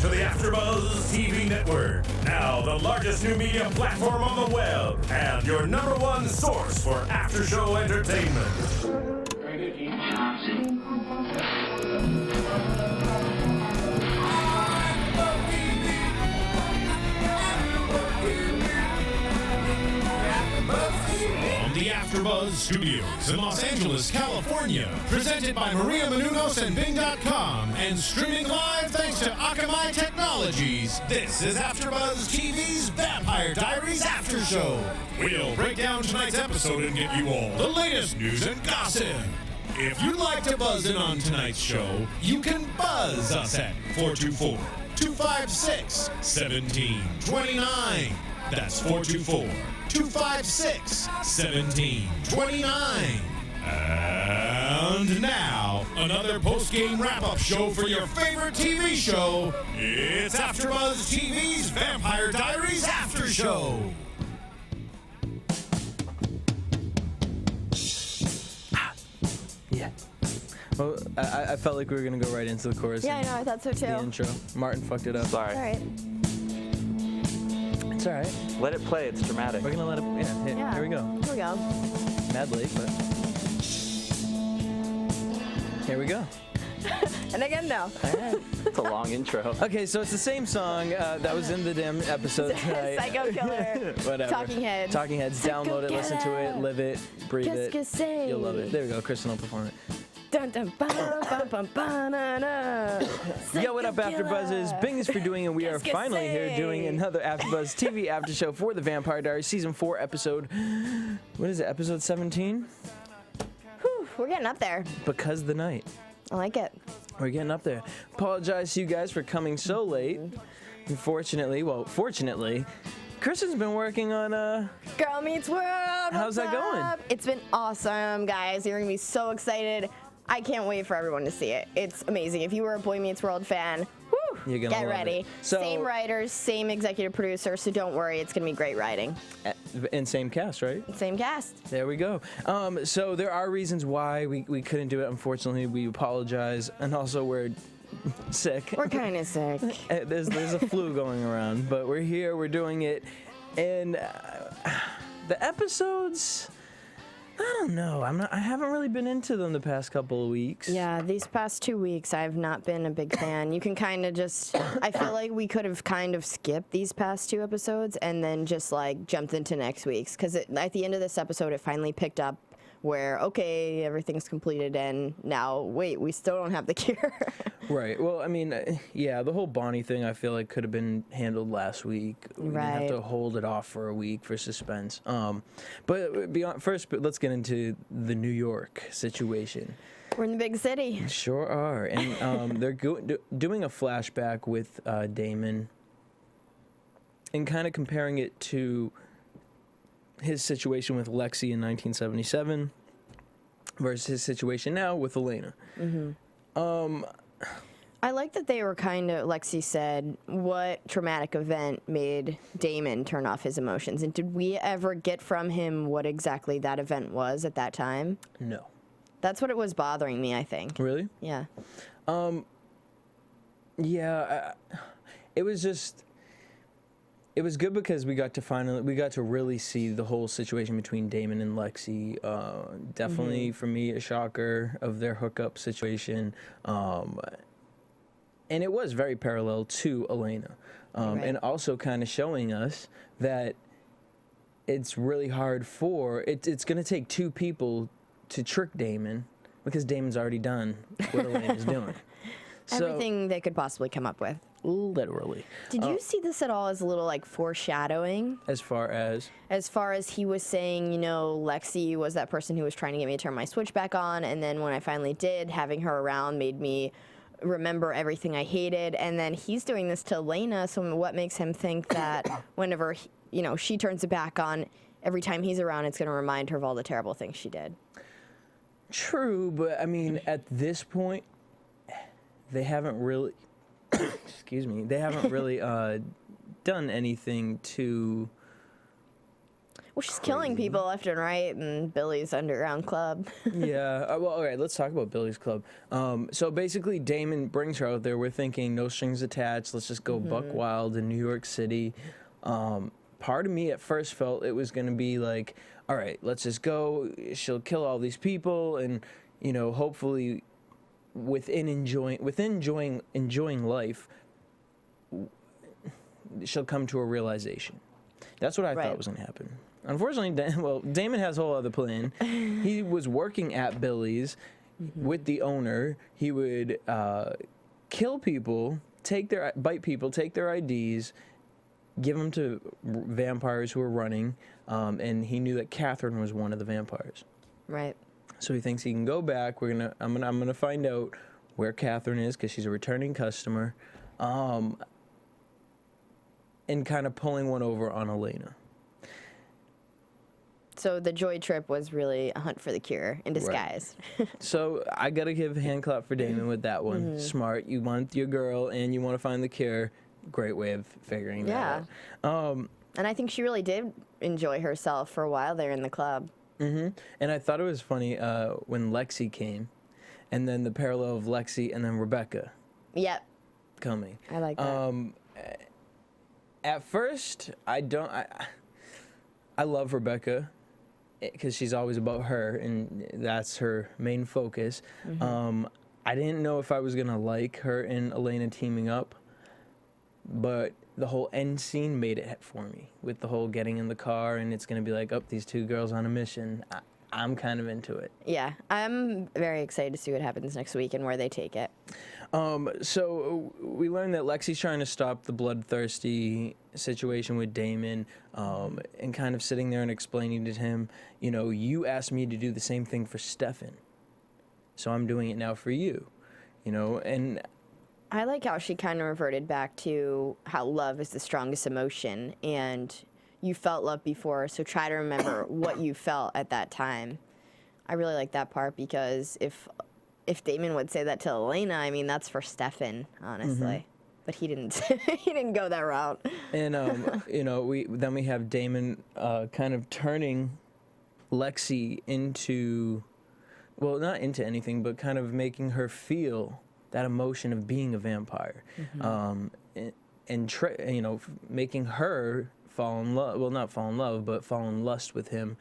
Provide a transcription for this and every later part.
to the AFTERBUZZ TV network, now the largest new media platform on the web, and your #1 source for after-show entertainment. From the AFTERBUZZ Studios in Los Angeles, California, presented by Maria Menounos and Bing.com, and streaming live thanks to Akamai Technologies, this is AFTERBUZZ TV's Vampire Diaries After Show. We'll break down tonight's episode and give you all the latest news and gossip. If you'd like to buzz in on tonight's show, you can buzz us at 424-256-1729. That's 424-256-1729. And now, another post-game wrap-up show for your favorite TV show. It's AFTERBUZZ TV's Vampire Diaries After Show. Yeah. Well, I felt like we were going to go right into the chorus. Yeah, I know. I thought so, too. The intro. Martin fucked it up. Sorry. All right. It's all right. Let it play. It's dramatic. We're going to let it... Yeah, here we go. Here we go. Mad late, but... Here we go. And again, no. All right. It's a long intro. Okay, so it's the same song that was in the Dim episode tonight. Psycho Killer. Whatever. Talking Heads. Talking Heads. Psycho Download it, listen to it, live it, breathe it. You'll love it. There we go. Kristen will perform it. Dun, dun, bum, bum, bum, bum, na, na. Yo, what up, AfterBuzzers? Bing is for doing, and we are Qu'est-ce que finally here c'est? doing another AfterBuzz TV after show for the Vampire Diaries Season 4 episode. What is it? Episode 17? Whew, we're getting up there. Because the night. I like it. We're getting up there. Apologize to you guys for coming so late. Unfortunately, fortunately, Kristen's been working on Girl Meets World. How's that going? It's been awesome, guys. You're gonna be so excited. I can't wait for everyone to see it. It's amazing. If you were a Boy Meets World fan, whew, You're gonna get love ready. it. So- Same writers, same executive producer, so don't worry. It's gonna be great writing. and same cast, right? Same cast. There we go. So there are reasons why we couldn't do it. Unfortunately, we apologize, and also we're sick. We're kind of sick. There's a flu going around, but we're here. We're doing it, and the episodes. I don't know. I haven't really been into them the past couple of weeks. Yeah, these past 2 weeks, I've not been a big fan. You can kind of just, I feel like we could have kind of skipped these past 2 episodes and then just like jumped into next week's. Because at the end of this episode, it finally picked up where, okay, everything's completed and now, wait, we still don't have the cure. Right. Well, I mean, yeah, the whole Bonnie thing I feel like could have been handled last week. We didn't have to hold it off for a week for suspense. But let's get into the New York situation. We're in the big city. Sure are. And they're doing a flashback with Damon and kind of comparing it to his situation with Lexi in 1977 versus his situation now with Elena. Mm-hmm. I like that they were kind of, Lexi said, what traumatic event made Damon turn off his emotions? And did we ever get from him what exactly that event was at that time? No. That's what it was bothering me, I think. Really? Yeah. Yeah, it was just... It was good because we got to really see the whole situation between Damon and Lexi. Definitely for me a shocker of their hookup situation, and it was very parallel to Elena, and also kind of showing us that it's really hard it's going to take 2 people to trick Damon because Damon's already done what Elena's doing. Everything they could possibly come up with. Literally. Did you see this at all as a little like foreshadowing? As far as he was saying, you know, Lexi was that person who was trying to get me to turn my switch back on, and then when I finally did, having her around made me remember everything I hated, and then he's doing this to Elena, so what makes him think that whenever, she turns it back on, every time he's around, it's going to remind her of all the terrible things she did? True, but I mean, at this point, they haven't really... Excuse me. They haven't really done anything to Well, she's killing people left and right in Billy's underground club. Yeah. Well, all right. Let's talk about Billy's club. So basically, Damon brings her out there. We're thinking no strings attached. Let's just go buck wild in New York City. Part of me at first felt it was going to be like, all right, let's just go. She'll kill all these people, and hopefully, within enjoying life, she'll come to a realization. That's what I thought was going to happen. Unfortunately, Damon has a whole other plan. He was working at Billy's with the owner. He would kill people, bite people, take their IDs, give them to vampires who were running, and he knew that Katherine was one of the vampires. Right. So he thinks he can go back. I'm gonna find out where Katherine is because she's a returning customer, and kind of pulling one over on Elena. So the joy trip was really a hunt for the cure in disguise. Right. So I gotta give a hand clap for Damon with that one. Smart. You want your girl and you want to find the cure. Great way of figuring that out. And I think she really did enjoy herself for a while there in the club. And I thought it was funny when Lexi came, and then the parallel of Lexi and then Rebekah. Yep. Coming. I like that. At first, I love Rebekah because she's always about her, and that's her main focus. I didn't know if I was gonna like her and Elena teaming up, but the whole end scene made it for me with the whole getting in the car and it's going to be like, oh, these two girls on a mission. I'm kind of into it. Yeah, I'm very excited to see what happens next week and where they take it. So we learned that Lexi's trying to stop the bloodthirsty situation with Damon, and kind of sitting there and explaining to him, you asked me to do the same thing for Stefan, so I'm doing it now for you, and I like how she kind of reverted back to how love is the strongest emotion, and you felt love before, so try to remember what you felt at that time. I really like that part because if Damon would say that to Elena, I mean, that's for Stefan, honestly. But he didn't. He didn't go that route. And we have Damon kind of turning Lexi into, well, not into anything, but kind of making her feel that emotion of being a vampire, and making her fall in love. Well, not fall in love, but fall in lust with him,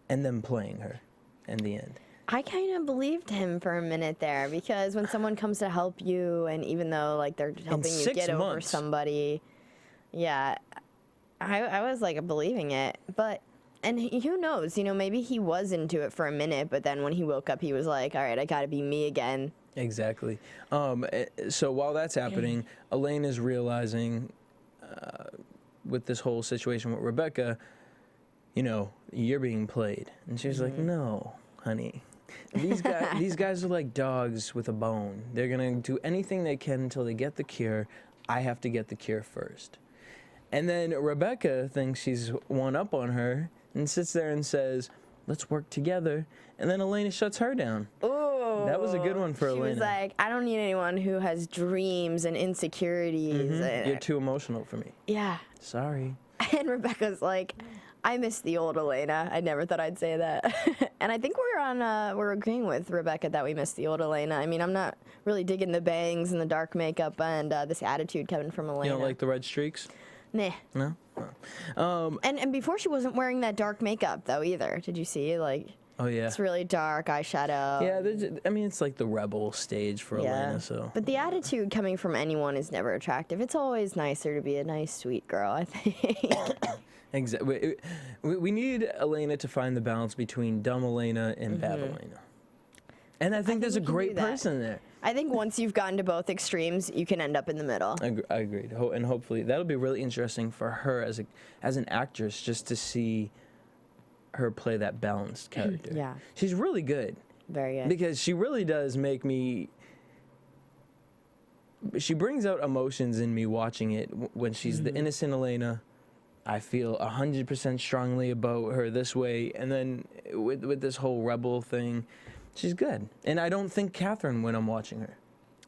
and then playing her in the end. I kind of believed him for a minute there because when someone comes to help you, and even though like they're helping you get over somebody, yeah, I was like believing it. But and who knows? Maybe he was into it for a minute, but then when he woke up, he was like, "All right, I got to be me again." Exactly. So while that's happening, Elaine is realizing with this whole situation with Rebekah, you're being played. And she's like, no, honey. These guys are like dogs with a bone. They're going to do anything they can until they get the cure. I have to get the cure first. And then Rebekah thinks she's one up on her and sits there and says, let's work together. And then Elena shuts her down. Ooh. That was a good one for Elena. She was like, I don't need anyone who has dreams and insecurities. You're too emotional for me. Yeah. Sorry. And Rebekah's like, I miss the old Elena. I never thought I'd say that. And I think we're agreeing with Rebekah that we miss the old Elena. I mean, I'm not really digging the bangs and the dark makeup and this attitude coming from Elena. You don't like the red streaks? Nah. No? Oh. And before she wasn't wearing that dark makeup, though, either. Did you see? Like, oh, yeah. It's really dark eyeshadow. Yeah, it's like the rebel stage for Elena, so. But the attitude coming from anyone is never attractive. It's always nicer to be a nice, sweet girl, I think. Exactly. We need Elena to find the balance between dumb Elena and bad Elena. And I think there's a great person there. I think once you've gotten to both extremes, you can end up in the middle. I agreed. And hopefully that'll be really interesting for her as an actress, just to see her play that balanced character. Yeah. She's really good. Very good. Because she really does make me... She brings out emotions in me watching it. When she's the innocent Elena, I feel 100% strongly about her this way. And then with this whole rebel thing, she's good. And I don't think Katherine when I'm watching her.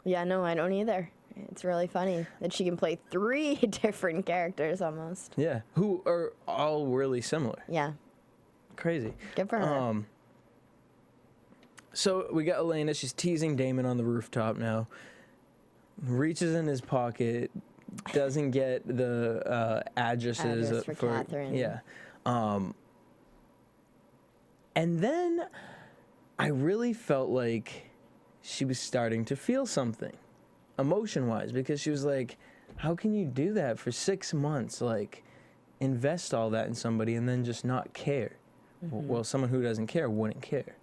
Yeah, no, I don't either. It's really funny that she can play 3 different characters almost. Yeah, who are all really similar. Yeah. Crazy. Good for her. So we got Elena. She's teasing Damon on the rooftop now. Reaches in his pocket, doesn't get the addresses Address for Katherine. Yeah. And then I really felt like she was starting to feel something, emotion-wise, because she was like, how can you do that for 6 months? Like, invest all that in somebody and then just not care. Well, someone who doesn't care wouldn't care.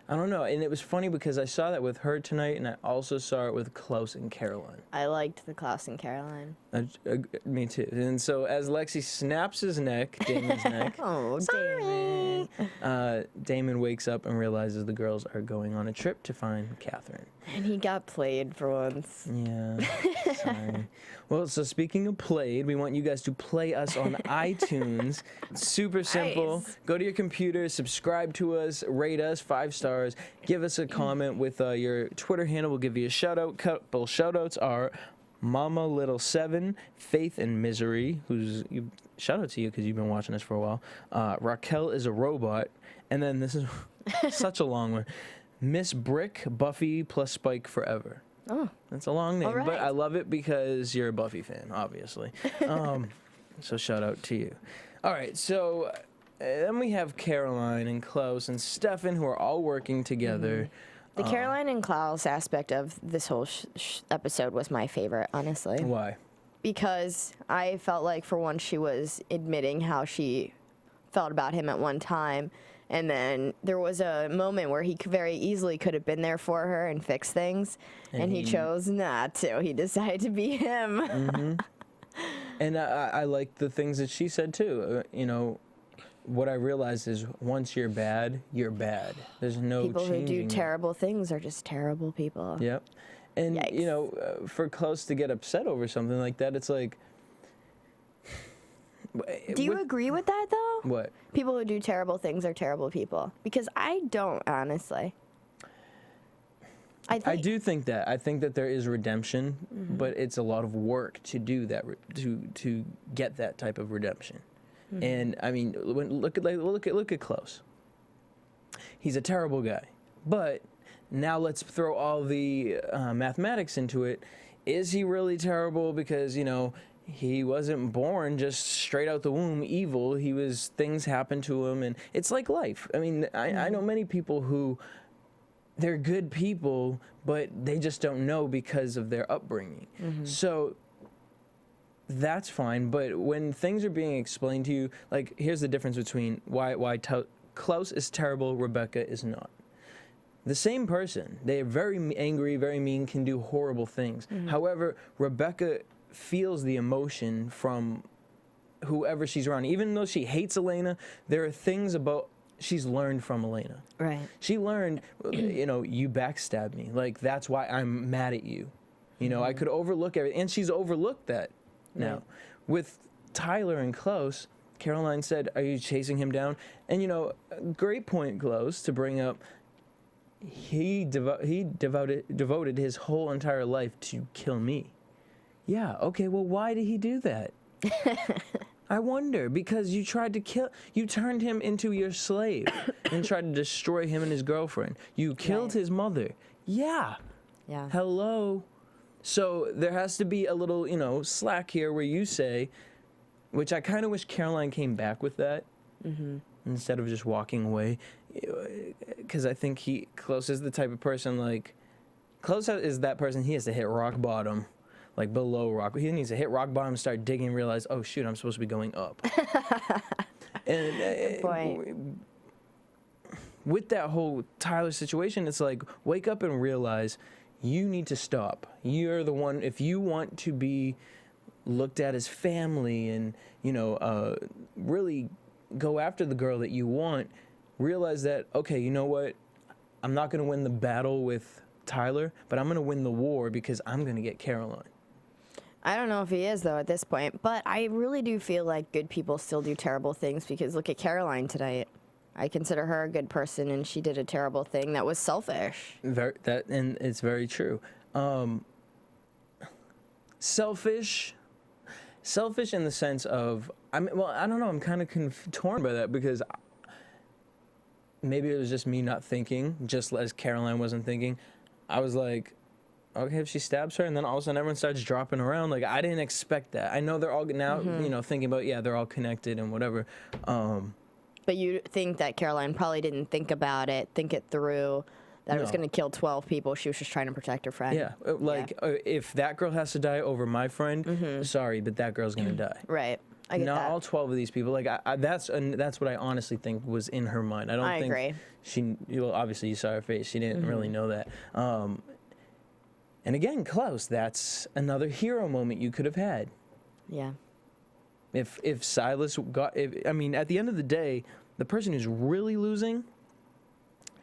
I don't know. And it was funny because I saw that with her tonight, and I also saw it with Klaus and Caroline. I liked the Klaus and Caroline. Me too. And so as Lexi snaps his neck, Damon's neck, Oh, Damon. Damon wakes up and realizes the girls are going on a trip to find Katherine. And he got played for once. Yeah, sorry. Well, so speaking of played, we want you guys to play us on iTunes. It's super simple. Nice. Go to your computer, subscribe to us, rate us 5 stars, give us a comment with your Twitter handle. We'll give you a shout out. Couple shout outs are Mama Little 7, Faith and Misery, shout out to you because you've been watching us for a while. Raquel is a robot, and then this is such a long one. Miss Brick, Buffy plus Spike Forever. Oh. That's a long name, All right. but I love it because you're a Buffy fan, obviously. So shout out to you. All right, so then we have Caroline and Klaus and Stefan, who are all working together. The Caroline and Klaus aspect of this whole episode was my favorite, honestly. Why? Because I felt like for once she was admitting how she felt about him at one time. And then there was a moment where he very easily could have been there for her and fixed things. And he chose not to. He decided to be him. And I like the things that she said, too. What I realized is once you're bad, you're bad. There's no People who do changing that. terrible things are just terrible people. Yep. And, Yikes. for Klaus to get upset over something like that, it's like... Do you agree with that, though? What? People who do terrible things are terrible people. Because I don't, honestly. I do think that. I think that there is redemption, but it's a lot of work to do that, to get that type of redemption. And I mean, look at Klaus. He's a terrible guy, but now let's throw all the mathematics into it. Is he really terrible? Because he wasn't born just straight out the womb evil. Things happened to him, and it's like life. I mean, I know many people who they're good people, but they just don't know because of their upbringing. So that's fine, but when things are being explained to you, like here's the difference between why Klaus is terrible, Rebekah is not. The same person, they are very angry, very mean, can do horrible things. However, Rebekah feels the emotion from whoever she's around. Even though she hates Elena, there are things about she's learned from Elena. Right. She learned, you backstabbed me. Like, that's why I'm mad at you. I could overlook everything. And she's overlooked that now. Right. With Tyler and Klaus, Caroline said, are you chasing him down? And, great point, Klaus, to bring up. He devoted his whole entire life to kill me. Yeah, okay, well, why did he do that? I wonder, because you turned him into your slave and tried to destroy him and his girlfriend. You killed his mother. Yeah. Yeah. Hello. So there has to be a little, slack here where you say, which I kind of wish Caroline came back with that instead of just walking away. Because I think Klaus is the type of person, Klaus is that person, he has to hit rock bottom. Like below rock. He needs to hit rock bottom, start digging, and realize, oh shoot, I'm supposed to be going up. And with that whole Tyler situation, it's like, wake up and realize you need to stop. You're the one, if you want to be looked at as family and, really go after the girl that you want, realize that, okay, you know what? I'm not going to win the battle with Tyler, but I'm going to win the war because I'm going to get Caroline. I don't know if he is, though, at this point, but I really do feel like good people still do terrible things because look at Caroline tonight. I consider her a good person, and she did a terrible thing that was selfish. And it's very true. selfish in the sense of, I don't know, I'm kind of torn by that because maybe it was just me not thinking, just as Caroline wasn't thinking. I was like, okay, if she stabs her, and then all of a sudden everyone starts dropping around, like, I didn't expect that. I know they're all now, thinking about, they're all connected and whatever. But you think that Caroline probably didn't think it through, that it was going to kill 12 people. She was just trying to protect her friend. Yeah, if that girl has to die over my friend, sorry, but that girl's going to die. Right. I get Not that. all 12 of these people. Like that's what I honestly think was in her mind. I don't think agree. she. Obviously, you saw her face. She didn't really know that. And again, Klaus, that's another hero moment you could have had. Yeah. If Silas got, at the end of the day, the person who's really losing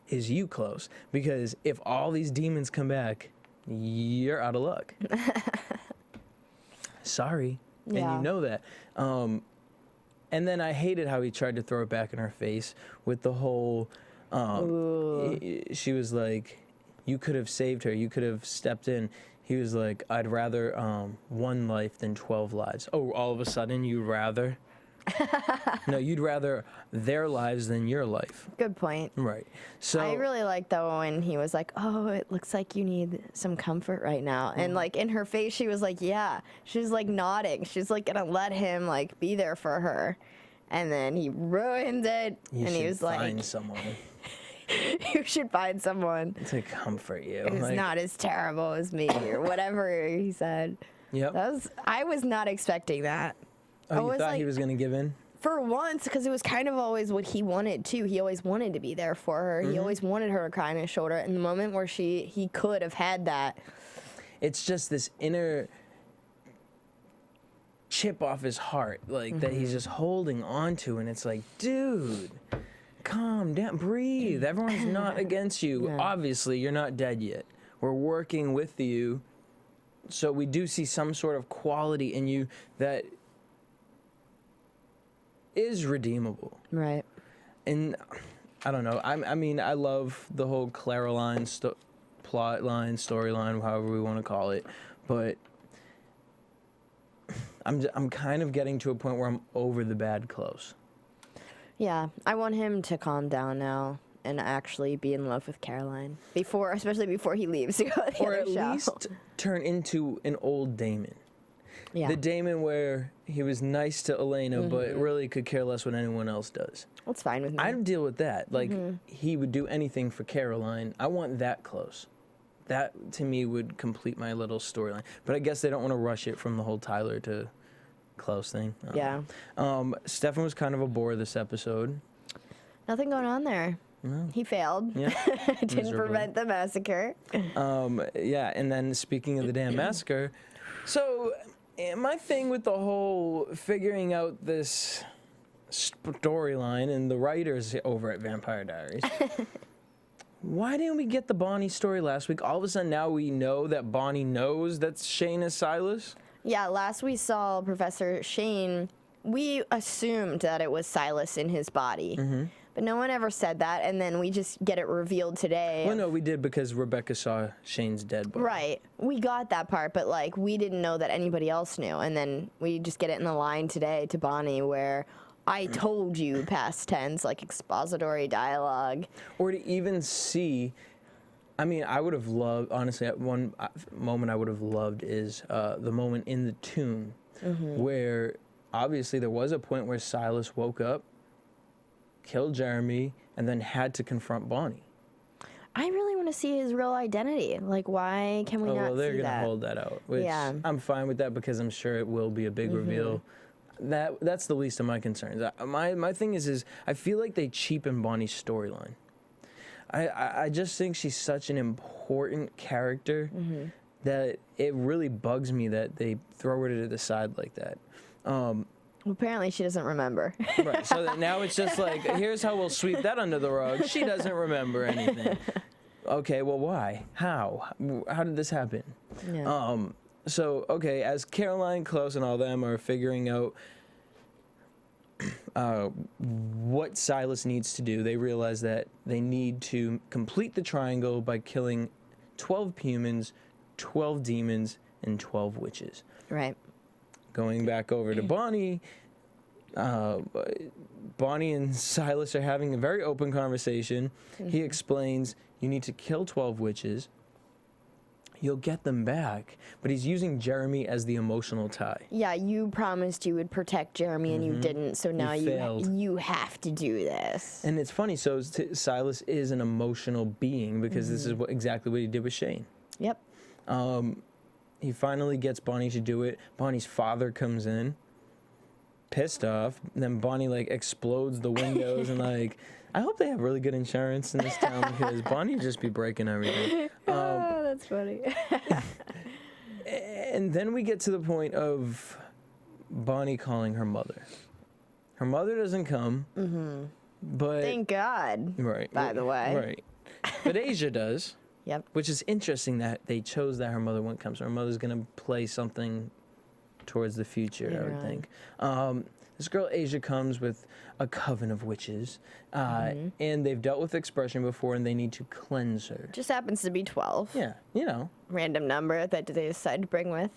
is you, Klaus, because if all these demons come back, you're out of luck. Sorry. And you know that. And then I hated how he tried to throw it back in her face with the whole, she was like, you could have saved her. You could have stepped in. He was like, I'd rather 1 life than 12 lives. Oh, all of a sudden you'd rather? No, you'd rather their lives than your life. Good point. Right. So I really liked though when he was like, "Oh, it looks like you need some comfort right now," and like in her face, she was like, "Yeah." She's like nodding. She's like gonna let him like be there for her, and then he ruined it. You and he was like, find someone "You should find someone to comfort you. who's not as terrible as me," or whatever he said. Yep. I was not expecting that. Oh, you thought he was gonna give in? For once, because it was kind of always what he wanted too. He always wanted to be there for her. He always wanted her to cry on his shoulder. And the moment where he could have had that, it's just this inner chip off his heart, like that he's just holding on to, and it's like, dude, calm down, breathe. Everyone's not against you. Yeah. Obviously, you're not dead yet. We're working with you, so we do see some sort of quality in you that is redeemable. right? And I don't know. I love the whole Caroline plot line, storyline, however we want to call it. But I'm kind of getting to a point where I'm over the bad Klaus. Yeah, I want him to calm down now and actually be in love with Caroline especially before he leaves to go to the Or other at show. least turn into an old Damon. Yeah, The Damon where he was nice to Elena, but really could care less what anyone else does. that's fine with me. I'd deal with that. Like, he would do anything for Caroline. I want that close. That, to me, would complete my little storyline. But I guess they don't want to rush it from the whole Tyler to Klaus thing. Yeah. Stefan was kind of a bore this episode. Nothing going on there. No. He failed. Yeah. Didn't Miserably. prevent the massacre. Yeah, and then speaking of the damn massacre, so my thing with the whole figuring out this storyline and the writers over at Vampire Diaries, why didn't we get the Bonnie story last week? All of a sudden now we know that Bonnie knows that Shane is Silas? Yeah, last we saw Professor Shane, we assumed that it was Silas in his body. But no one ever said that, and then we just get it revealed today. Well, no, we did because Rebekah saw Shane's dead body. Right. We got that part, but like we didn't know that anybody else knew. And then we just get it in the line today to Bonnie where I told you past tense, like expository dialogue. Or to even see, I would have loved, honestly, at one moment I would have loved is the moment in the tomb where obviously there was a point where Silas woke up, killed Jeremy, and then had to confront Bonnie. I really want to see his real identity. Like, why can we not Well, they're see going to that? hold that out, which Yeah. I'm fine with that because I'm sure it will be a big reveal. That's the least of my concerns. My thing is I feel like they cheapen Bonnie's storyline. I just think she's such an important character that it really bugs me that they throw her to the side like that. Well, apparently she doesn't remember. Right, so that now it's just like, here's how we'll sweep that under the rug. She doesn't remember anything. Okay, well, why? How? How did this happen? Yeah. So, okay, as Caroline, Klaus, and all them are figuring out what Silas needs to do, they realize that they need to complete the triangle by killing 12 humans, 12 demons, and 12 witches. Right. Going back over to Bonnie, Bonnie and Silas are having a very open conversation. He explains, you need to kill 12 witches. You'll get them back. But he's using Jeremy as the emotional tie. Yeah, you promised you would protect Jeremy and you didn't, so now you have to do this. And it's funny, so Silas is an emotional being because this is exactly what he did with Shane. Yep. He finally gets Bonnie to do it. Bonnie's father comes in, pissed off. Then Bonnie like explodes the windows and like, I hope they have really good insurance in this town because Bonnie would just be breaking everything. Oh, that's funny. And then we get to the point of Bonnie calling her mother. Her mother doesn't come, but Thank God. right, by the way. right. But Asia does. Yep. Which is interesting that they chose that her mother wouldn't come. So her mother's going to play something towards the future, I would think. This girl, Asia, comes with a coven of witches. And they've dealt with expression before, and they need to cleanse her. Just happens to be 12. Yeah, you know. Random number that they decide to bring with.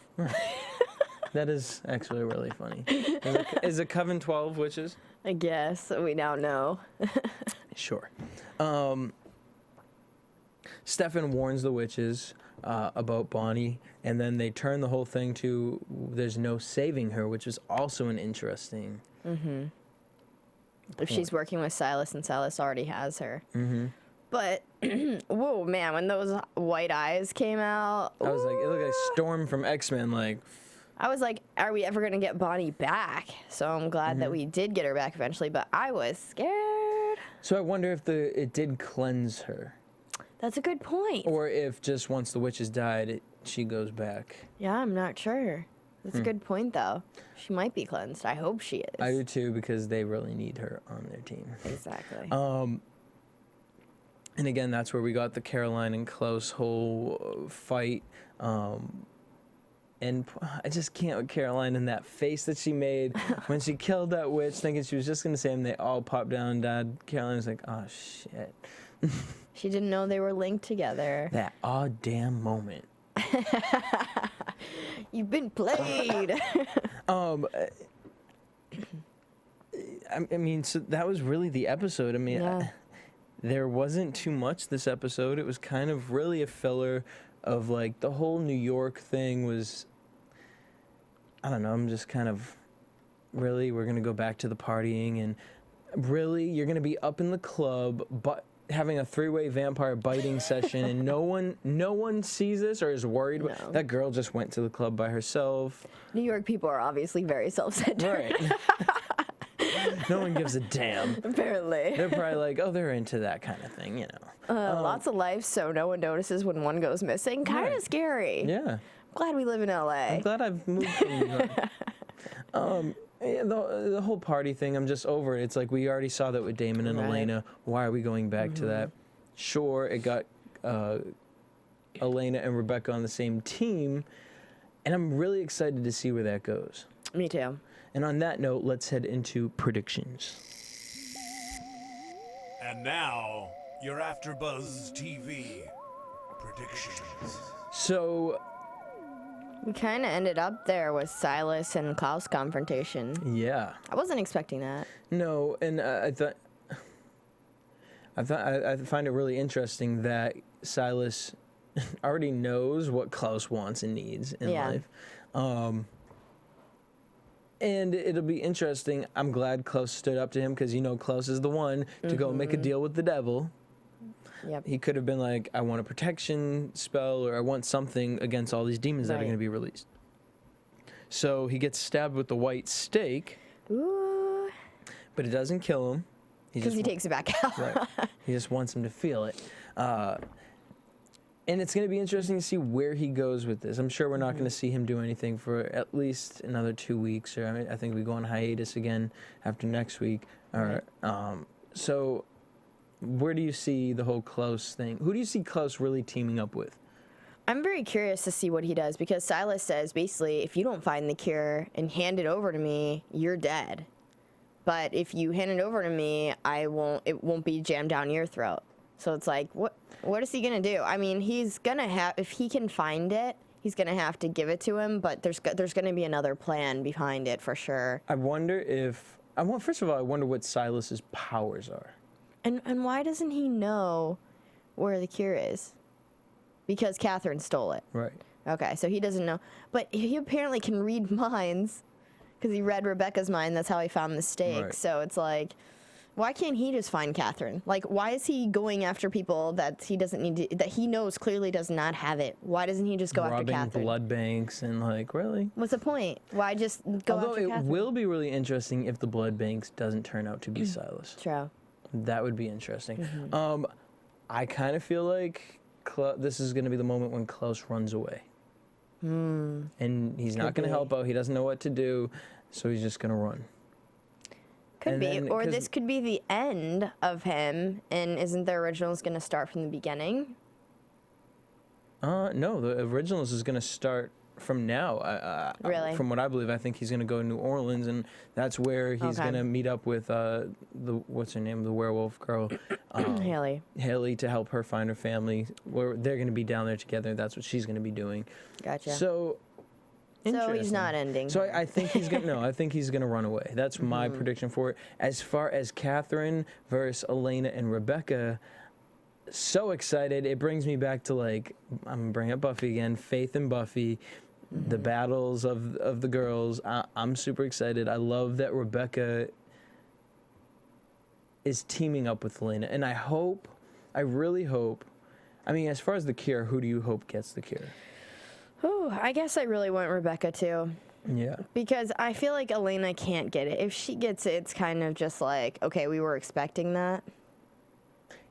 That is actually really funny. Is a coven 12 witches? I guess. We now know. Sure. Stefan warns the witches about Bonnie, and then they turn the whole thing to there's no saving her, which is also an interesting. If she's working with Silas and Silas already has her. But, whoa, man, when those white eyes came out. I was like, it looked like Storm from X-Men, like. I was like, are we ever going to get Bonnie back? So I'm glad that we did get her back eventually, but I was scared. So I wonder if it did cleanse her. That's a good point. Or if just once the witches died, she goes back. Yeah, I'm not sure. That's a good point, though. She might be cleansed. I hope she is. I do too, because they really need her on their team. Exactly. And again, that's where we got the Caroline and Klaus whole fight. And I just can't with Caroline and that face that she made when she killed that witch, thinking she was just going to say, and they all popped down and died. Caroline was like, oh, shit. She didn't know they were linked together. That odd damn moment. You've been played. I mean, so that was really the episode. I mean, Yeah. there wasn't too much this episode. It was kind of really a filler of like the whole New York thing was, I don't know, I'm just kind of, really, we're going to go back to the partying and really, you're going to be up in the club, but having a three-way vampire biting session and no one sees this or is worried. No. That girl just went to the club by herself. New York people are obviously very self-centered. Right. No one gives a damn. Apparently. They're probably like, oh, they're into that kind of thing, you know. Lots of life, so no one notices when one goes missing. Kind of Right. scary. Yeah. Glad we live in LA. I'm glad I've moved from New York. The whole party thing, I'm just over it. It's like we already saw that with Damon and Right. Elena. Why are we going back to that? Sure, it got Elena and Rebekah on the same team, and I'm really excited to see where that goes. Me too. And on that note, let's head into predictions. And now, your AfterBuzz TV predictions. So, We kind of ended up there with Silas and Klaus confrontation. yeah. I wasn't expecting that. No, and I find it really interesting that Silas already knows what Klaus wants and needs in Yeah. life. And it'll be interesting. I'm glad Klaus stood up to him because, you know, Klaus is the one to go make a deal with the devil. Yep. He could have been like, I want a protection spell or I want something against all these demons that are Right. going to be released. So he gets stabbed with the white stake, Ooh. but it doesn't kill him. Because he takes it back out. Right. He just wants him to feel it. And it's going to be interesting to see where he goes with this. I'm sure we're not going to see him do anything for at least another 2 weeks. Or I think we go on hiatus again after next week. So where do you see the whole Klaus thing? Who do you see Klaus really teaming up with? I'm very curious to see what he does because Silas says basically, if you don't find the cure and hand it over to me, you're dead. But if you hand it over to me, it won't be jammed down your throat. So it's like, what is he gonna do? I mean, he's gonna have, if he can find it, he's going to have to give it to him, but there's going to be another plan behind it for sure. I wonder if first of all, I wonder what Silas's powers are. And why doesn't he know where the cure is? Because Katherine stole it. Right. Okay, so he doesn't know. But he apparently can read minds because he read Rebekah's mind. That's how he found the stake. Right. So it's like, why can't he just find Katherine? Like, why is he going after people that he doesn't need to, that he knows clearly does not have it? Why doesn't he just go after Katherine? Robbing blood banks and like, really? What's the point? Why just go Although after it Katherine? will be really interesting if the blood banks doesn't turn out to be Silas. True. That would be interesting. I kind of feel like this is going to be the moment when Klaus runs away. And he's not going to help out. He doesn't know what to do, so he's just going to run. Could be. Or this could be the end of him, and isn't the originals going to start from the beginning? No, the originals is going to start from now. Really? From what I believe, I think he's going to go to New Orleans, and that's where he's going to meet up with what's her name, the werewolf girl, Haley, to help her find her family. Where they're going to be down there together. That's what she's going to be doing. Gotcha. So he's not ending. So I think he's gonna I think he's gonna run away. That's my prediction for it. As far as Katherine versus Elena and Rebekah, so excited. It brings me back to, like, I'm gonna bring up Buffy again. Faith and Buffy, the battles of the girls. I'm super excited. I love that Rebekah is teaming up with Elena, and I really hope. I mean, as far as the cure, who do you hope gets the cure? Ooh, I guess I really want Rebekah too. Yeah. Because I feel like Elena can't get it. If she gets it, it's kind of just like, okay, we were expecting that.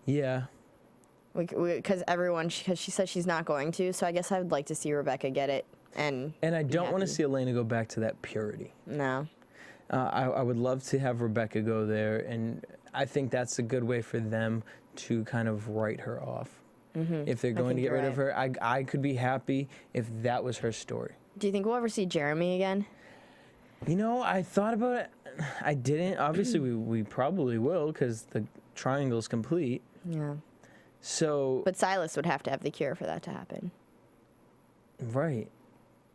Yeah. Because she says she's not going to, so I guess I would like to see Rebekah get it. And I don't want to see Elena go back to that purity. No. I would love to have Rebekah go there, and I think that's a good way for them to kind of write her off. If they're going to get rid of her, I could be happy if that was her story. Do you think we'll ever see Jeremy again? You know, I thought about it. I didn't. Obviously, we probably will because the triangle's complete. Yeah. So. But Silas would have to have the cure for that to happen. Right.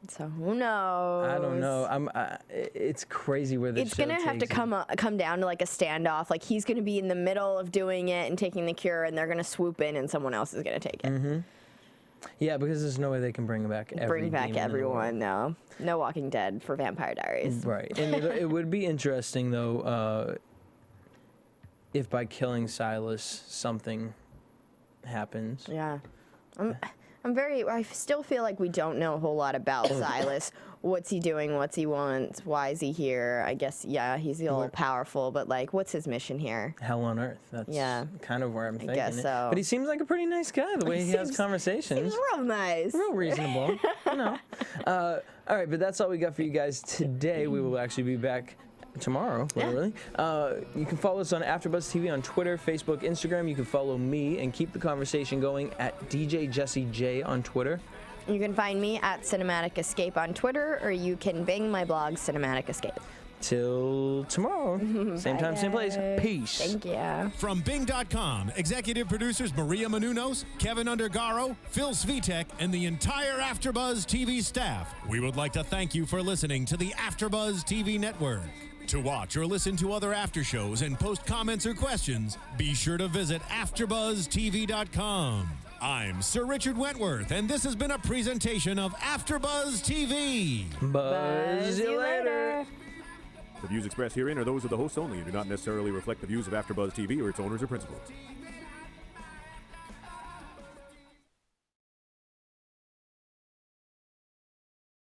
So who knows? I don't know. It's crazy where this. It's gonna have to come down to like a standoff. Like he's gonna be in the middle of doing it and taking the cure, and they're gonna swoop in, and someone else is gonna take it. Yeah, because there's no way they can bring back everyone. No Walking Dead for Vampire Diaries. Right, and it would be interesting though if by killing Silas something happens. Yeah. I still feel like we don't know a whole lot about Silas. What's he doing? What's he wants? Why is he here? I guess, yeah, he's all powerful, but like, what's his mission here? Hell on earth. That's kind of where I'm thinking. I guess so. But he seems like a pretty nice guy, the way he has conversations. Seems real nice. Real reasonable. All right, but that's all we got for you guys today. We will actually be back tomorrow, literally. You can follow us on AfterBuzz TV on Twitter, Facebook, Instagram. You can follow me and keep the conversation going at DJ Jesse J on Twitter. You can find me at Cinematic Escape on Twitter, or you can bing my blog, Cinematic Escape. Till tomorrow. Same time, same place. Peace. Thank you. From Bing.com, executive producers Maria Menounos, Kevin Undergaro, Phil Svitek, and the entire AfterBuzz TV staff, we would like to thank you for listening to the AfterBuzz TV network. To watch or listen to other after shows and post comments or questions, be sure to visit AfterBuzzTV.com. I'm Sir Richard Wentworth, and this has been a presentation of AfterBuzz TV. Buzz you later. The views expressed herein are those of the hosts only and do not necessarily reflect the views of AfterBuzz TV or its owners or principals.